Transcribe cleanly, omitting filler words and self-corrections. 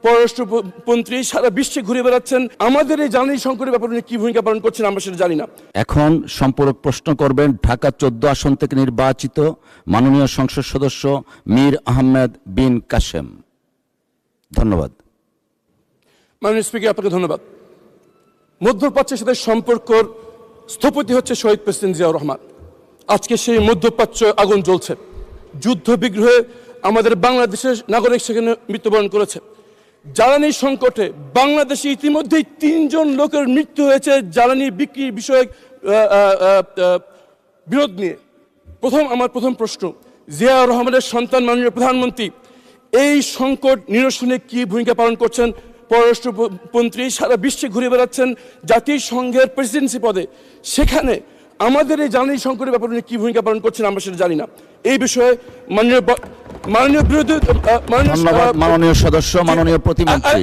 পররাষ্ট্রমন্ত্রী সারা বিশ্বে ঘুরে বেড়াচ্ছেন, আমাদের এই জ্বালানি সংকটের ব্যাপারে উনি কি ভূমিকা পালন করছেন আমরা সেটা জানি না। এখন সম্পূরক প্রশ্ন করবেন ঢাকা 14 আসন থেকে নির্বাচিত মাননীয় সংসদ সদস্য মীর আহমেদ বিন কাসেম। ধন্যবাদ। মাননীয় স্পিকার, আপনাকে ধন্যবাদ। মধ্যপ্রাচ্যের সাথে সম্পর্কর স্থপতি হচ্ছে শহীদ প্রেসিডেন্ট জিয়াউর রহমান। আজকে সেই মধ্যপ্রাচ্য আগুন জ্বলছে, যুদ্ধ বিগ্রহে আমাদের বাংলাদেশের নাগরিক সেখানে মৃত্যুবরণ করেছে। জ্বালানি সংকটে বাংলাদেশে ইতিমধ্যেই 3 জন লোকের মৃত্যু হয়েছে জ্বালানি বিক্রি বিষয়ক বিরোধ নিয়ে। আমার প্রথম প্রশ্ন, জিয়াউর রহমানের সন্তান মাননীয় প্রধানমন্ত্রী এই সংকট নিরসনে কি ভূমিকা পালন করছেন? পররাষ্ট্রমন্ত্রী সারা বিশ্বে ঘুরে বেড়াচ্ছেন জাতিসংঘের প্রেসিডেন্সি পদে, সেখানে আমাদের এই জ্বালানি সংকটের ব্যাপারে উনি কি ভূমিকা পালন করছেন আমরা সেটা জানি না। এই বিষয়ে মাননীয় বিরোধী ধন্যবাদ মাননীয় সদস্য, মাননীয় প্রতিমন্ত্রী।